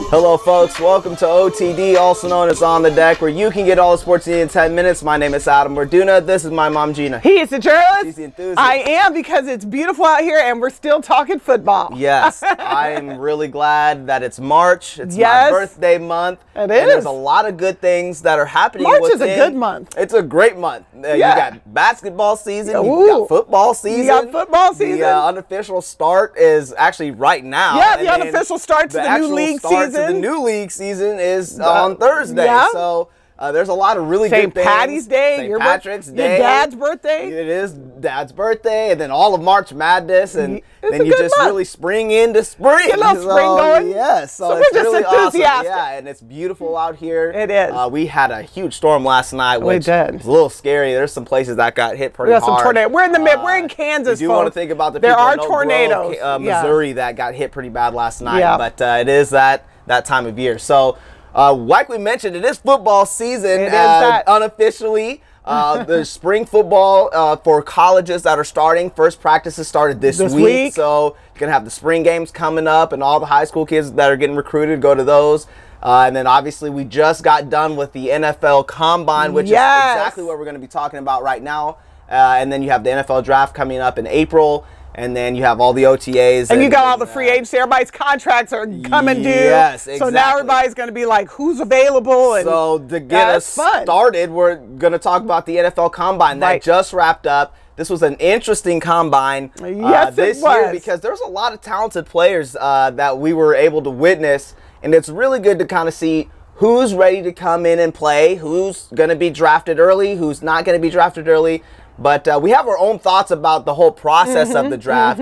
Hello folks, welcome to OTD, also known as On the Deck, where you can get all the sports you need in 10 minutes. My name is Adam Warduna. This is my mom, Gina. He is the journalist. She's the enthusiast. I am, because it's beautiful out here and we're still talking football. Yes, I am really glad that it's March. It's my birthday month. It is. And there's a lot of good things that are happening. March is a good month. It's a great month. You got basketball season, Ooh. you got football season. You got football season. The unofficial start is actually right now. Yeah, the unofficial start to the new league season. The new league season is on Thursday. Yeah. So there's a lot of really good things. St. Patty's Day, St. Patrick's Day. Your dad's birthday. It is Dad's birthday, and then all of March Madness, and then you just month. really spring into spring. Get a little spring going. Yes, so we're it's just really enthusiastic. awesome. Yeah, and it's beautiful out here. It is. We had a huge storm last night, which did. was a little scary. There's some places that got hit pretty hard. Some tornadoes. We're in the mid. We're in Kansas. You do want to think about the there people are in Oak tornadoes. Grove, Missouri, that got hit pretty bad last night. Yeah. But it is that time of year. So, like we mentioned, it is football season. It is that. Unofficially. The spring football for colleges that are starting. First practices started this week. So you're going to have the spring games coming up, and all the high school kids that are getting recruited go to those. And then obviously we just got done with the NFL Combine, which is exactly what we're going to be talking about right now. And then you have the NFL Draft coming up in April. And then you have all the OTAs. And you got all the free agents. Everybody's contracts are coming due. Yes, exactly. So now everybody's going to be like, who's available? And so to get us started, we're going to talk about the NFL Combine that just wrapped up. This was an interesting combine this year because there's a lot of talented players that we were able to witness. And it's really good to kind of see who's ready to come in and play, who's going to be drafted early, who's not going to be drafted early. But we have our own thoughts about the whole process of the draft.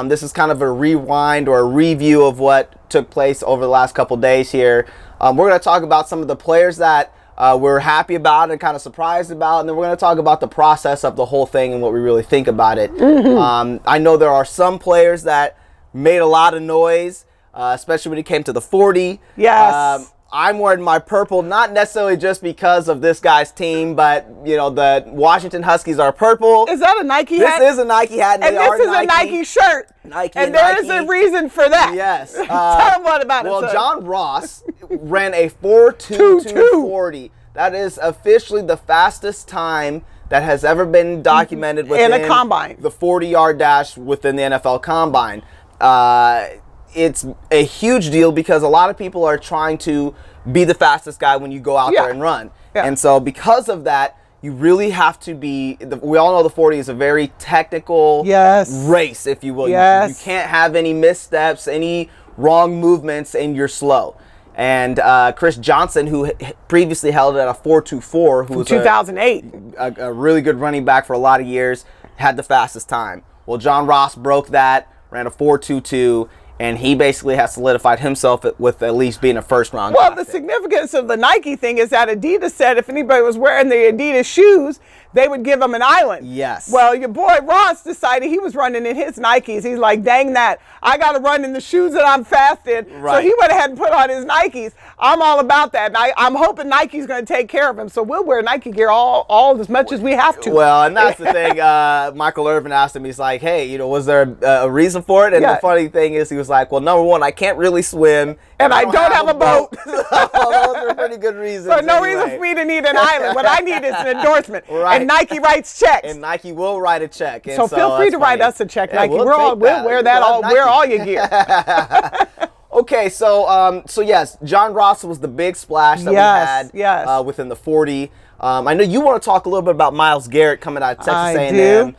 This is kind of a rewind or a review of what took place over the last couple days here. We're going to talk about some of the players that we're happy about and kind of surprised about. And then we're going to talk about the process of the whole thing and what we really think about it. I know there are some players that made a lot of noise, especially when it came to the 40. Yes. I'm wearing my purple, not necessarily just because of this guy's team, but, you know, the Washington Huskies are purple. Is that a Nike hat? This is a Nike hat. And this is a Nike shirt. And there is a reason for that. Yes. Tell them what about it. Well, John Ross ran a 4.2240. That is officially the fastest time that has ever been documented within a combine. The 40-yard dash within the NFL Combine. It's a huge deal because a lot of people are trying to be the fastest guy when you go out there and run. And so because of that, you really have to be, we all know the 40 is a very technical race, if you will. You can't have any missteps, any wrong movements, and you're slow. And Chris Johnson, who previously held it at a 4.24, who was 2008, a really good running back for a lot of years, had the fastest time. Well, John Ross broke that, ran a 4.22. And he basically has solidified himself with at least being a first-round draft pick. The significance of the Nike thing is that Adidas said if anybody was wearing the Adidas shoes, they would give them an island. Yes. Well, your boy Ross decided he was running in his Nikes. He's like, dang that. I got to run in the shoes that I'm fast in. So he went ahead and put on his Nikes. I'm all about that. And I'm hoping Nike's going to take care of him. So we'll wear Nike gear all as much as we have to. Well, and that's the thing. Michael Irvin asked him, he's like, hey, you know, was there a reason for it? And the funny thing is, he was like, well, number one, I can't really swim. And I don't have a boat. Those are pretty good reasons. So no reason for me to need an island. What I need is an endorsement. And Nike writes checks. And Nike will write a check. And so feel free to write us a check, Nike. We'll wear that. Wear all your gear. Okay, so yes, John Ross was the big splash that we had within the 40. I know you want to talk a little bit about Myles Garrett coming out of Texas A&M.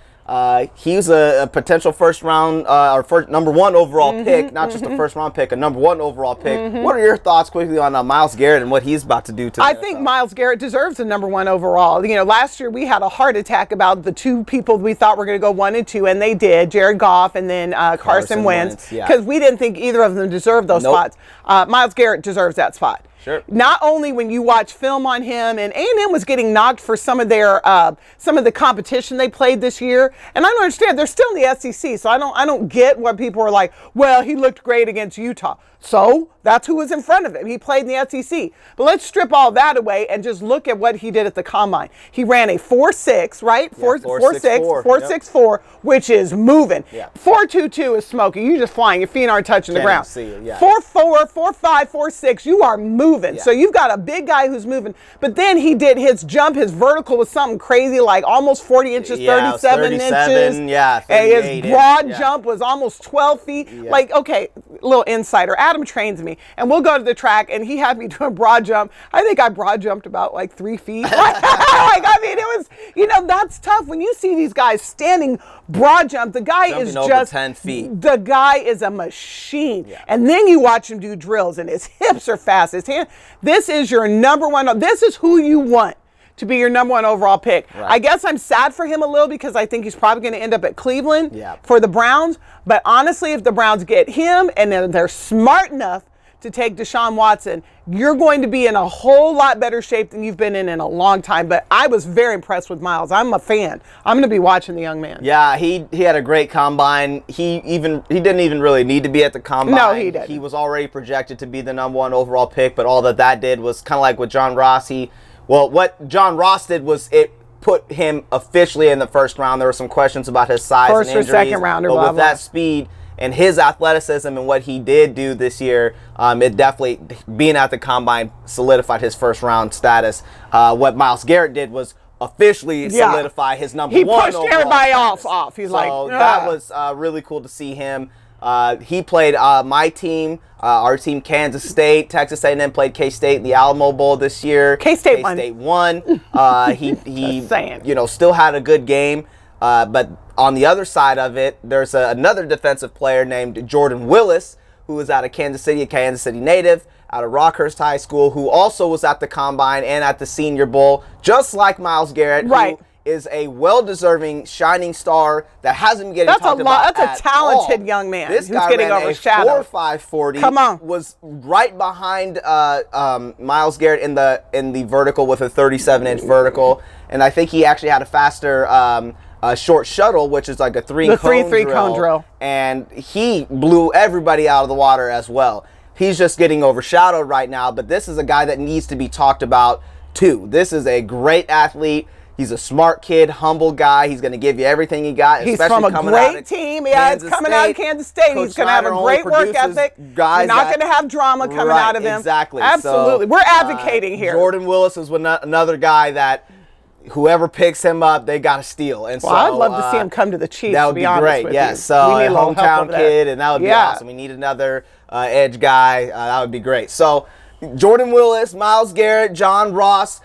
He's a potential first-round or number one overall pick, not just a first-round pick, a number one overall pick. What are your thoughts quickly on Myles Garrett and what he's about to do to I think Myles Garrett deserves a number one overall. You know, last year we had a heart attack about the two people we thought were going to go 1 and 2, and they did, Jared Goff and then Carson Wentz, because we didn't think either of them deserved those spots. Myles Garrett deserves that spot. Sure. Not only when you watch film on him, and A&M was getting knocked for some of the competition they played this year, and I don't understand. They're still in the SEC, so I don't get what people are like. Well, he looked great against Utah. So that's who was in front of him. He played in the SEC. But let's strip all that away and just look at what he did at the combine. He ran a 4.6, right? 4.64, which is moving. Yeah. 4.22 is smoking. You're just flying. Your feet aren't touching the ground. See it, yeah. 4.4, 4.5, 4.6, you are moving. Yeah. So you've got a big guy who's moving. But then he did his jump, his vertical was something crazy, like almost 40 inches, 37 inches. Yeah, and his broad jump was almost 12 feet. Yeah. Like, okay, little insider. Adam trains me, and we'll go to the track, and he had me do a broad jump. I think I broad jumped about like 3 feet. I mean, it was, that's tough when you see these guys standing broad jump. The guy Jumping is over just 10 feet. The guy is a machine. Yeah. And then you watch him do drills, and his hips are fast. His hand. This is your number one. This is who you want to be your number one overall pick. Right. I guess I'm sad for him a little because I think he's probably going to end up at Cleveland for the Browns. But honestly, if the Browns get him and then they're smart enough to take Deshaun Watson, you're going to be in a whole lot better shape than you've been in a long time. But I was very impressed with Miles. I'm a fan. I'm going to be watching the young man. Yeah, he had a great combine. He didn't even really need to be at the combine. No, he didn't. He was already projected to be the number one overall pick, but all that did was kind of like with John Ross. What John Ross did was it put him officially in the first round. There were some questions about his size and injuries. First or second rounder, but blah, with blah. that speed and his athleticism and what he did do this year, it definitely, being at the combine, solidified his first round status. What Myles Garrett did was officially solidify his number one overall. He pushed everybody status. off. He's so that was really cool to see him. He played my team, our team, Kansas State. Texas A&M played K-State in the Alamo Bowl this year. K-State won. He still had a good game. But on the other side of it, there's another defensive player named Jordan Willis, who is out of Kansas City, a Kansas City native, out of Rockhurst High School, who also was at the Combine and at the Senior Bowl, just like Myles Garrett, right, who is a well-deserving shining star that hasn't been getting talked about. That's a talented young man this who's guy getting ran overshadowed. A 4.5 Come on. was right behind Myles Garrett in the vertical with a 37-inch vertical, and I think he actually had a faster short shuttle, which is like a three-cone drill, and he blew everybody out of the water as well. He's just getting overshadowed right now, but this is a guy that needs to be talked about too. This is a great athlete. He's a smart kid, humble guy. He's going to give you everything he got. He's from a great team. Yeah, it's coming out of Kansas State. He's going to have a great work ethic. You're not going to have drama coming out of him. Exactly. Absolutely. We're advocating here. Jordan Willis is another guy that whoever picks him up, they got to steal. And I'd love to see him come to the Chiefs. That would be great. Yes. So a hometown kid, and that would be awesome. We need another edge guy. That would be great. So Jordan Willis, Myles Garrett, John Ross.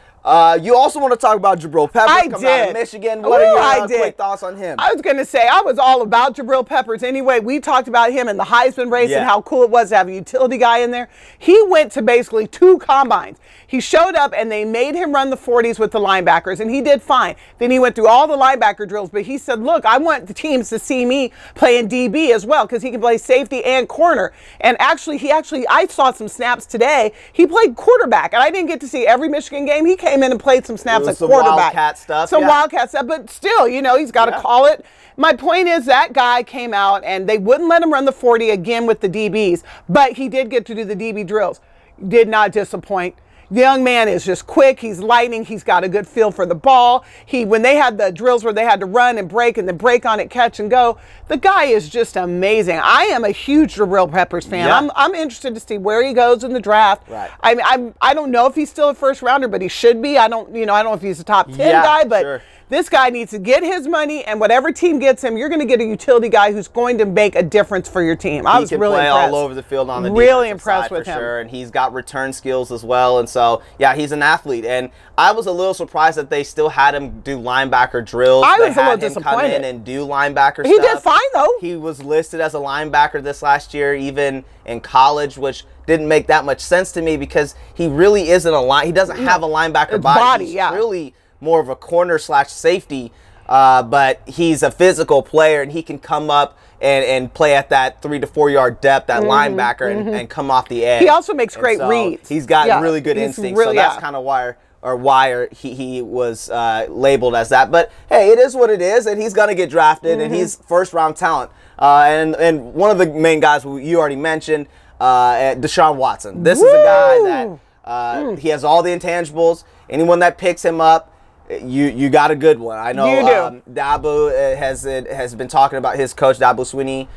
You also want to talk about Jabril Peppers coming out of Michigan. What are your quick thoughts on him? I was going to say, I was all about Jabril Peppers anyway. We talked about him in the Heisman race and how cool it was to have a utility guy in there. He went to basically 2 combines. He showed up and they made him run the 40s with the linebackers, and he did fine. Then he went through all the linebacker drills, but he said, look, I want the teams to see me playing DB as well because he can play safety and corner. And actually, I saw some snaps today. He played quarterback, and I didn't get to see every Michigan game. He came in and played some snaps at quarterback. Wildcat stuff. Some wildcat stuff, but still, he's got to call it. My point is that guy came out, and they wouldn't let him run the 40 again with the DBs, but he did get to do the DB drills. Did not disappoint. The young man is just quick. He's lightning. He's got a good feel for the ball. When they had the drills where they had to run and then break on it, catch and go, the guy is just amazing. I am a huge Jabril Peppers fan. Yeah. I'm interested to see where he goes in the draft. Right. I don't know if he's still a first rounder, but he should be. I don't know if he's a top 10 guy, but this guy needs to get his money, and whatever team gets him, you're going to get a utility guy who's going to make a difference for your team. I was really impressed. He can play all over the field on the really impressed with him. Sure, and he's got return skills as well. And so, yeah, he's an athlete. And I was a little surprised that they still had him do linebacker drills. I was a little disappointed. Come in and do linebacker stuff. He did fine though. He was listed as a linebacker this last year, even in college, which didn't make that much sense to me because he really isn't he doesn't have a linebacker body. He's really more of a corner/safety. But he's a physical player, and he can come up and play at that 3 to 4 yard depth, that linebacker, and come off the edge. He also makes great reads. He's got really good instincts, so that's kind of why he was labeled as that. But hey, it is what it is, and he's gonna get drafted, and he's first round talent. And one of the main guys who you already mentioned, Deshaun Watson. This is a guy that he has all the intangibles. Anyone that picks him up, you got a good one. I know Dabo has been talking about his coach, Dabo Swinney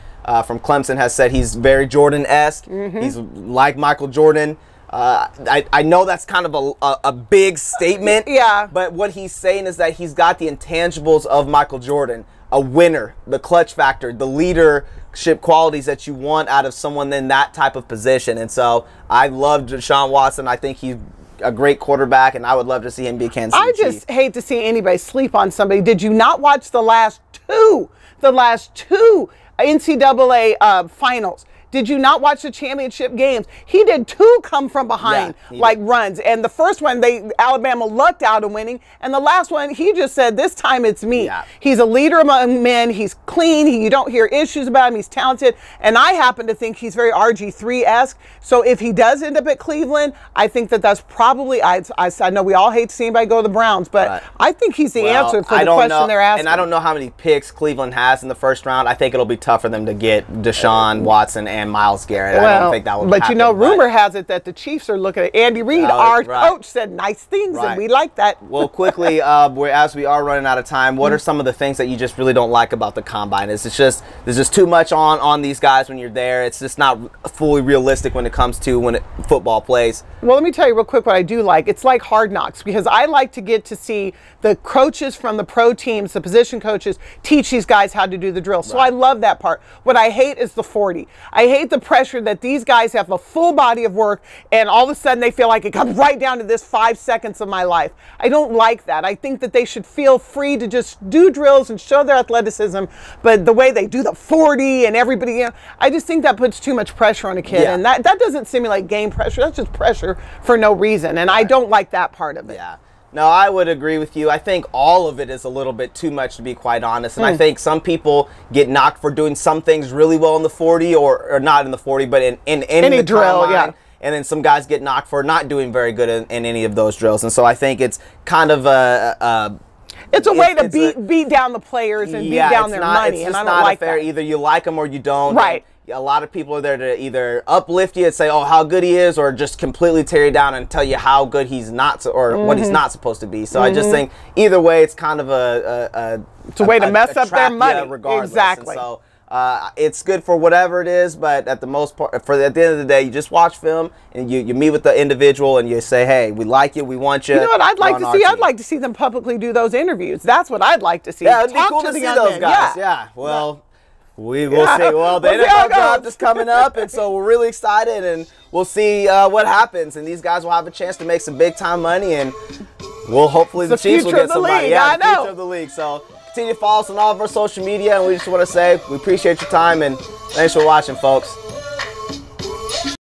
from Clemson, has said he's very Jordan-esque. He's like Michael Jordan. I know that's kind of a big statement, but what he's saying is that he's got the intangibles of Michael Jordan, a winner, the clutch factor, the leadership qualities that you want out of someone in that type of position. And so I love Deshaun Watson. I think he's a great quarterback, and I would love to see him be a Kansas City Chief. I just hate to see anybody sleep on somebody. Did you not watch the last two NCAA finals? Did you not watch the championship games? He did 2 come from behind runs. And the first one, Alabama lucked out of winning. And the last one, he just said, this time it's me. Yeah. He's a leader among men. He's clean. You don't hear issues about him. He's talented. And I happen to think he's very RG3-esque. So if he does end up at Cleveland, I think that's probably, I know we all hate to see anybody go to the Browns, but I think he's the answer for the question they're asking. And I don't know how many picks Cleveland has in the first round. I think it'll be tough for them to get Deshaun Watson and Myles Garrett. I don't think that would happen. But you know, rumor has it that the Chiefs are looking at Andy Reid. Our coach said nice things, and we like that. Well, quickly, as we are running out of time, what are some of the things that you just really don't like about the combine? There's just too much on these guys when you're there. It's just not fully realistic when it comes to football plays. Well, let me tell you real quick what I do like. It's like Hard Knocks, because I like to get to see the coaches from the pro teams, the position coaches, teach these guys how to do the drill. So I love that part. What I hate is the 40. I hate the pressure that these guys have a full body of work, and all of a sudden they feel like it comes right down to this 5 seconds of my life. I don't like that. I think that they should feel free to just do drills and show their athleticism, but the way they do the 40 and everybody, I just think that puts too much pressure on a kid, and that doesn't simulate game pressure. That's just pressure for no reason, and I don't like that part of it. Yeah. No, I would agree with you. I think all of it is a little bit too much, to be quite honest. And I think some people get knocked for doing some things really well in the 40, or not in the 40, but in any the drill, combine. And then some guys get knocked for not doing very good in any of those drills. And so I think it's kind of it's a way to beat down the players and beat down their money, and I don't like that. Either you like them or you don't. Right. A lot of people are there to either uplift you and say, oh, how good he is, or just completely tear you down and tell you how good he's not, or what he's not supposed to be. So I just think either way, it's kind of it's a way to mess up their money. Regardless. Exactly. And so it's good for whatever it is, but at the most part, at the end of the day, you just watch film and you meet with the individual and you say, hey, we like you, we want you. You know what I'd like to see? I'd like to see them publicly do those interviews. That's what I'd like to see. Yeah, it'd be cool to see those guys. Yeah. Well. We will see. Well, the NFL draft is coming up, and so we're really excited, and we'll see what happens. And these guys will have a chance to make some big-time money, and we'll hopefully the Chiefs will get somebody. Yeah, the future of the league. So continue to follow us on all of our social media, and we just want to say we appreciate your time, and thanks for watching, folks.